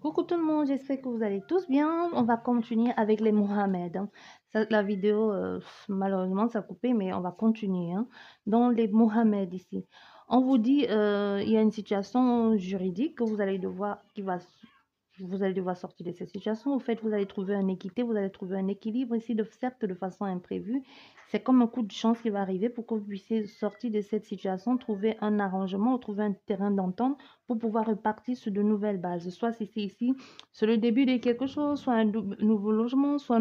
Coucou tout le monde, j'espère que vous allez tous bien. On va continuer avec les Mohamed, hein. La vidéo, malheureusement, ça a coupé, mais on va continuer, hein. Dans les Mohamed ici, on vous dit, il y a une situation juridique que vous allez devoir, vous allez devoir sortir de cette situation. Au fait, vous allez trouver une équité, vous allez trouver un équilibre ici, certes de façon imprévue. C'est comme un coup de chance qui va arriver pour que vous puissiez sortir de cette situation, trouver un arrangement ou trouver un terrain d'entente pour pouvoir repartir sur de nouvelles bases. Soit si c'est ici, c'est le début de quelque chose, soit un nouveau logement, soit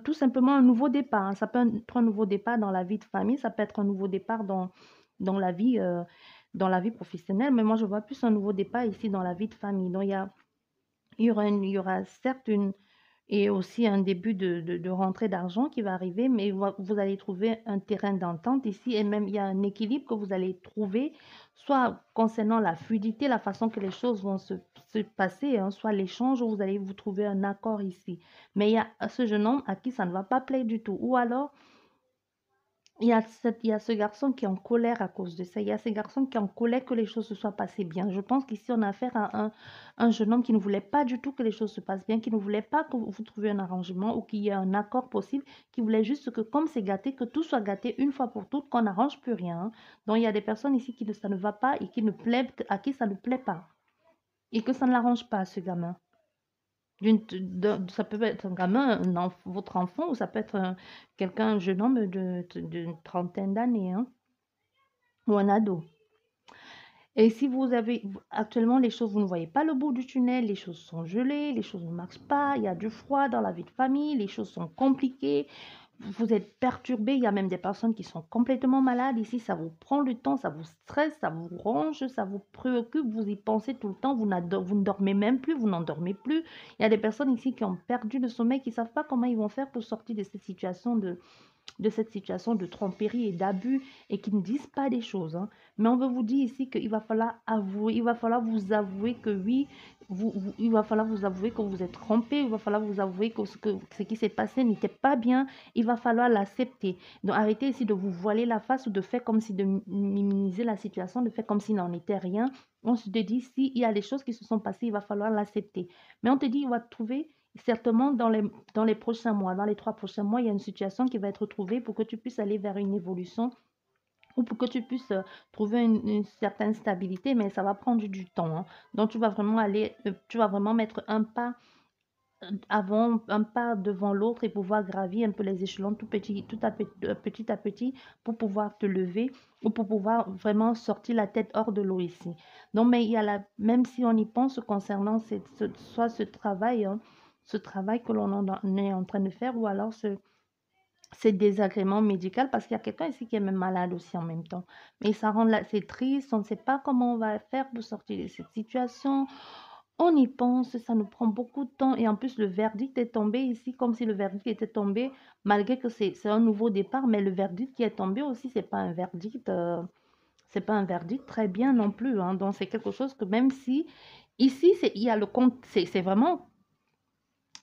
tout simplement un nouveau départ, hein. Ça peut être un nouveau départ dans la vie de famille, ça peut être un nouveau départ dans la vie, dans la vie professionnelle, mais moi je vois plus un nouveau départ ici dans la vie de famille. Donc il y aura certes une et aussi un début de rentrée d'argent qui va arriver, mais vous allez trouver un terrain d'entente ici et même il y a un équilibre que vous allez trouver, soit concernant la fluidité, la façon que les choses vont se passer, hein, soit l'échange où vous allez vous trouver un accord ici. Mais il y a ce jeune homme à qui ça ne va pas plaire du tout. Ou alors, il y a ce garçon qui est en colère à cause de ça. Il y a ce garçon qui est en colère que les choses se soient passées bien. Je pense qu'ici, on a affaire à un jeune homme qui ne voulait pas du tout que les choses se passent bien, qui ne voulait pas que vous trouviez un arrangement ou qu'il y ait un accord possible, qui voulait juste que, comme c'est gâté, que tout soit gâté une fois pour toutes, qu'on n'arrange plus rien, hein. Donc, il y a des personnes ici qui ça ne va pas et qui ne plaît, à qui ça ne plaît pas et que ça ne l'arrange pas, ce gamin. Ça peut être un gamin, votre enfant, ou ça peut être quelqu'un, un jeune homme d'une trentaine d'années, hein, ou un ado. Et si vous avez actuellement les choses, vous ne voyez pas le bout du tunnel, les choses sont gelées, les choses ne marchent pas, il y a du froid dans la vie de famille, les choses sont compliquées, vous êtes perturbé, il y a même des personnes qui sont complètement malades. Ici, ça vous prend le temps, ça vous stresse, ça vous ronge, ça vous préoccupe, vous y pensez tout le temps, vous ne dormez même plus, vous n'endormez plus. Il y a des personnes ici qui ont perdu le sommeil, qui ne savent pas comment ils vont faire pour sortir de cette situation de tromperie et d'abus et qui ne disent pas des choses, hein. Mais on veut vous dire ici qu'il va falloir avouer, il va falloir vous avouer que oui, il va falloir vous avouer que vous êtes trompé, il va falloir vous avouer que ce qui s'est passé n'était pas bien, il va falloir l'accepter. Donc arrêtez ici de vous voiler la face ou de faire comme si de minimiser la situation, de faire comme s'il n'en était rien. On se dit, s'il y a des choses qui se sont passées, il va falloir l'accepter. Mais on te dit, il va trouver certainement dans les prochains mois, dans les 3 prochains mois, il y a une situation qui va être trouvée pour que tu puisses aller vers une évolution ou pour que tu puisses trouver une certaine stabilité, mais ça va prendre du temps, hein. Donc, tu vas vraiment mettre un pas avant, un pas devant l'autre et pouvoir gravir un peu les échelons petit à petit pour pouvoir te lever ou pour pouvoir vraiment sortir la tête hors de l'eau ici. Donc, mais il y a même si on y pense concernant soit ce travail, hein, ce travail que l'on est en train de faire ou alors ce désagrément médical parce qu'il y a quelqu'un ici qui est même malade aussi en même temps. Mais ça rend là, c'est triste, on ne sait pas comment on va faire pour sortir de cette situation. On y pense, ça nous prend beaucoup de temps et en plus le verdict est tombé ici comme si le verdict était tombé malgré que c'est un nouveau départ, mais le verdict qui est tombé aussi, c'est pas un verdict très bien non plus, hein. Donc c'est quelque chose que même si ici il y a le compte, c'est vraiment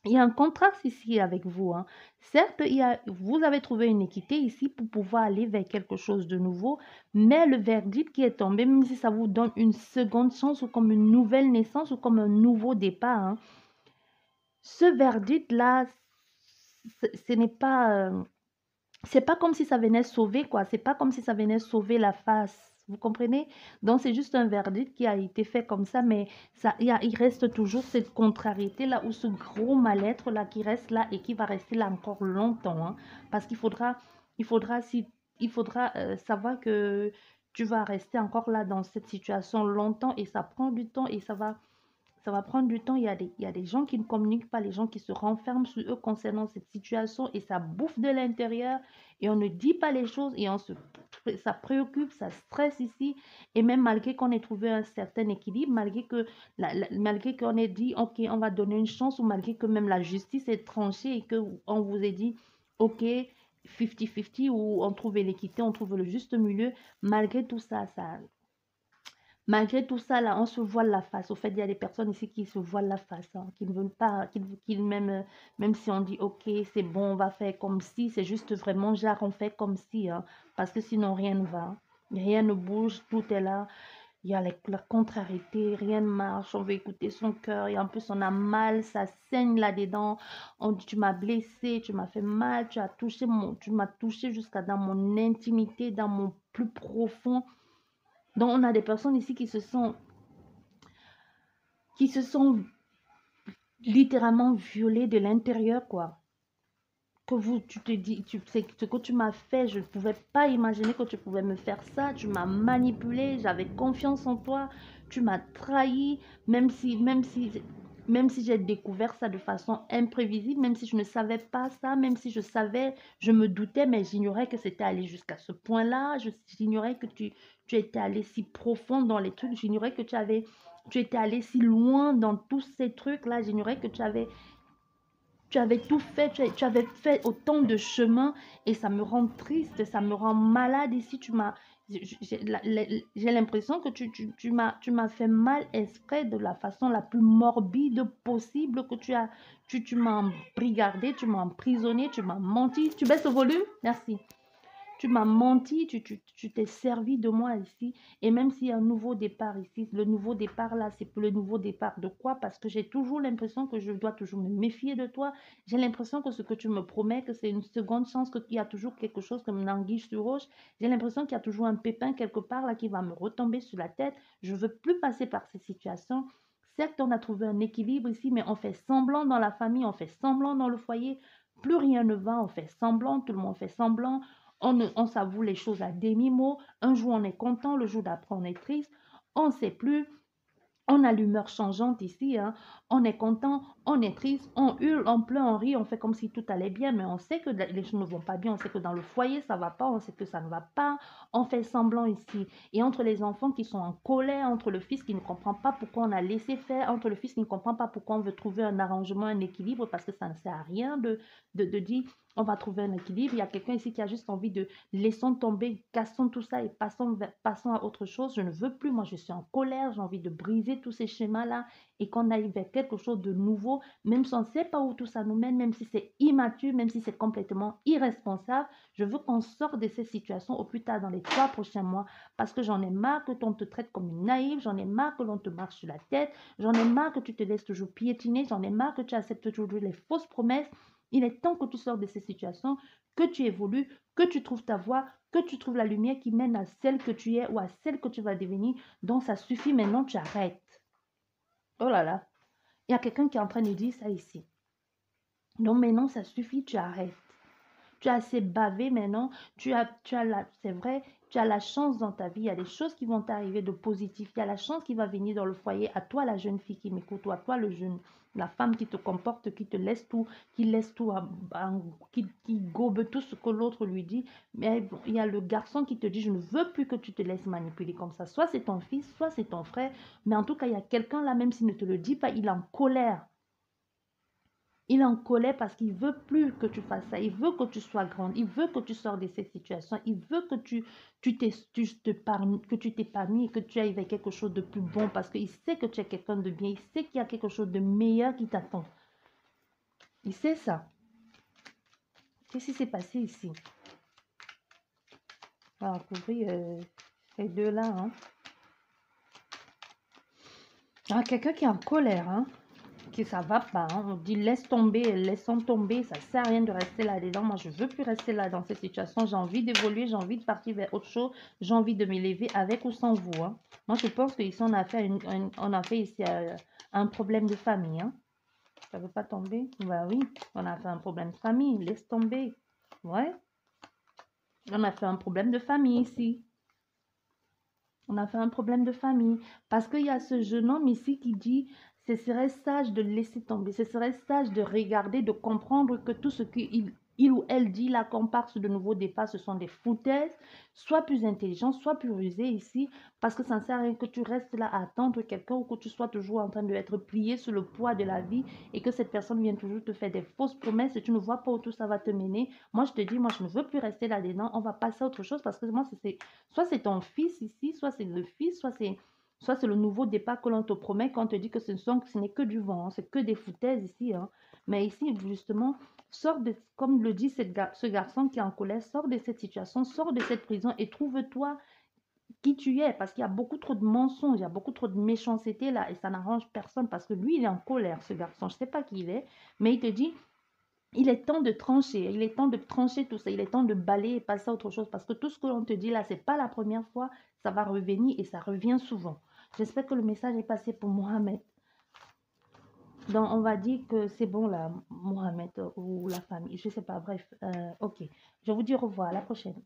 il y a un contraste ici avec vous, hein. Certes, vous avez trouvé une équité ici pour pouvoir aller vers quelque chose de nouveau, mais le verdict qui est tombé, même si ça vous donne une seconde chance ou comme une nouvelle naissance ou comme un nouveau départ, hein, ce verdict-là, ce n'est pas, c'est pas comme si ça venait sauver, quoi. C'est pas comme si ça venait sauver la face. Vous comprenez? Donc, c'est juste un verdict qui a été fait comme ça, mais il reste toujours cette contrariété-là ou ce gros mal-être-là qui reste là et qui va rester là encore longtemps, hein. Parce il faudra, si, il faudra savoir que tu vas rester encore là dans cette situation longtemps et ça prend du temps et ça va prendre du temps. Il y a des gens qui ne communiquent pas, les gens qui se renferment sur eux concernant cette situation et ça bouffe de l'intérieur et on ne dit pas les choses et ça préoccupe, ça stresse ici. Et même malgré qu'on ait trouvé un certain équilibre, malgré qu'on ait dit, OK, on va donner une chance ou malgré que même la justice est tranchée et qu'on vous ait dit, OK, 50-50 ou on trouve l'équité, on trouve le juste milieu, malgré tout ça, malgré tout ça, là, on se voile la face. Au fait, il y a des personnes ici qui se voilent la face, hein, qui ne veulent pas, même, même si on dit, OK, c'est bon, on va faire comme si, c'est juste vraiment, genre, on fait comme si, hein, parce que sinon, rien ne va. Rien ne bouge, tout est là. Il y a la contrariété, rien ne marche, on veut écouter son cœur et en plus on a mal, ça saigne là-dedans. On dit tu m'as blessé, tu m'as fait mal, tu m'as touché jusqu'à dans mon intimité, dans mon plus profond. Donc on a des personnes ici qui se sont littéralement violées de l'intérieur, quoi. Tu te dis, tu sais, ce que tu m'as fait, je ne pouvais pas imaginer que tu pouvais me faire ça. Tu m'as manipulé, j'avais confiance en toi, tu m'as trahi, même si j'ai découvert ça de façon imprévisible, même si je ne savais pas ça, même si je savais, je me doutais, mais j'ignorais que c'était allé jusqu'à ce point-là. J'ignorais que tu étais allé si profond dans les trucs, j'ignorais que tu étais allé si loin dans tous ces trucs-là, j'ignorais que tu avais tout fait, tu avais fait autant de chemin et ça me rend triste, ça me rend malade ici. J'ai l'impression que tu m'as fait mal exprès de la façon la plus morbide possible que tu m'as brigardé, tu m'as emprisonné, tu m'as menti. Tu baisses le volume? Merci. Tu m'as menti, tu t'es servi de moi ici. Et même s'il y a un nouveau départ ici, le nouveau départ là, c'est le nouveau départ de quoi? Parce que j'ai toujours l'impression que je dois toujours me méfier de toi. J'ai l'impression que ce que tu me promets, que c'est une seconde chance, qu'il y a toujours quelque chose comme une anguille sur roche. J'ai l'impression qu'il y a toujours un pépin quelque part là qui va me retomber sur la tête. Je ne veux plus passer par ces situations. Certes, on a trouvé un équilibre ici, mais on fait semblant dans la famille, on fait semblant dans le foyer. Plus rien ne va, on fait semblant, tout le monde fait semblant. On s'avoue les choses à demi-mot. Un jour, on est content, le jour d'après, on est triste. On ne sait plus. On a l'humeur changeante ici, hein. On est content, on est triste, on hurle, on pleure, on rit, on fait comme si tout allait bien, mais on sait que les choses ne vont pas bien, on sait que dans le foyer, ça ne va pas, on sait que ça ne va pas, on fait semblant ici. Et entre les enfants qui sont en colère, entre le fils qui ne comprend pas pourquoi on a laissé faire, entre le fils qui ne comprend pas pourquoi on veut trouver un arrangement, un équilibre, parce que ça ne sert à rien de dire on va trouver un équilibre. Il y a quelqu'un ici qui a juste envie de laissons tomber, cassons tout ça et passons à autre chose. Je ne veux plus, moi je suis en colère, j'ai envie de briser tous ces schémas-là et qu'on aille vers quelque chose de nouveau, même si on ne sait pas où tout ça nous mène, même si c'est immature, même si c'est complètement irresponsable. Je veux qu'on sorte de ces situations au plus tard dans les 3 prochains mois parce que j'en ai marre que l'on te traite comme une naïve, j'en ai marre que l'on te marche sur la tête, j'en ai marre que tu te laisses toujours piétiner, j'en ai marre que tu acceptes toujours les fausses promesses. Il est temps que tu sors de ces situations, que tu évolues, que tu trouves ta voie, que tu trouves la lumière qui mène à celle que tu es ou à celle que tu vas devenir. Donc ça suffit maintenant, tu arrêtes. Oh là là, il y a quelqu'un qui est en train de dire ça ici. Donc maintenant, ça suffit, tu arrêtes. Tu as assez bavé maintenant. C'est vrai, tu as la chance dans ta vie. Il y a des choses qui vont t'arriver de positif. Il y a la chance qui va venir dans le foyer. À toi, la jeune fille qui m'écoute, ou à toi, le jeune, la femme qui te comporte, qui te laisse tout, qui laisse tout, qui gobe tout ce que l'autre lui dit. Mais bon, il y a le garçon qui te dit, je ne veux plus que tu te laisses manipuler comme ça. Soit c'est ton fils, soit c'est ton frère. Mais en tout cas, il y a quelqu'un là, même s'il ne te le dit pas, il est en colère. Il est en colère parce qu'il veut plus que tu fasses ça. Il veut que tu sois grande. Il veut que tu sors de cette situation. Il veut que que tu t'épanouis et que tu ailles vers quelque chose de plus bon parce qu'il sait que tu es quelqu'un de bien. Il sait qu'il y a quelque chose de meilleur qui t'attend. Il sait ça. Qu'est-ce qui s'est passé ici? On va couvrir ces deux-là. Hein. Ah, quelqu'un qui est en colère. Hein. Que ça va pas. Hein. On dit laisse tomber, laissons tomber. Ça sert à rien de rester là-dedans. Moi, je veux plus rester là dans cette situation. J'ai envie d'évoluer, j'ai envie de partir vers autre chose. J'ai envie de m'élever avec ou sans vous. Hein. Moi, je pense qu'ici, on a fait, on a fait ici un problème de famille. Hein. Ça veut pas tomber? Bah oui, on a fait un problème de famille. Laisse tomber. Ouais. On a fait un problème de famille ici. On a fait un problème de famille. Parce qu'il y a ce jeune homme ici qui dit, ce serait sage de laisser tomber, ce serait sage de regarder, de comprendre que tout ce qu'il ou elle dit là, qu'on part sur de nouveaux départs, ce sont des foutaises. Sois plus intelligent, sois plus rusé ici, parce que ça ne sert à rien que tu restes là à attendre quelqu'un ou que tu sois toujours en train d'être plié sous le poids de la vie et que cette personne vienne toujours te faire des fausses promesses et tu ne vois pas où tout ça va te mener. Moi, je te dis, moi, je ne veux plus rester là-dedans. On va passer à autre chose parce que moi, soit c'est ton fils ici, soit c'est le fils, soit c'est le nouveau départ que l'on te promet quand on te dit que ce n'est que du vent, hein, c'est que des foutaises ici. Hein. Mais ici, justement, comme le dit ce garçon qui est en colère, sors de cette situation, sors de cette prison et trouve-toi qui tu es, parce qu'il y a beaucoup trop de mensonges, il y a beaucoup trop de méchanceté là, et ça n'arrange personne, parce que lui, il est en colère, ce garçon. Je sais pas qui il est, mais il te dit, il est temps de trancher, il est temps de trancher tout ça, il est temps de balayer et passer à autre chose, parce que tout ce que l'on te dit là, c'est pas la première fois, ça va revenir et ça revient souvent. J'espère que le message est passé pour Mohamed. Donc, on va dire que c'est bon là, Mohamed ou la famille, je sais pas, bref, ok. Je vous dis au revoir, à la prochaine.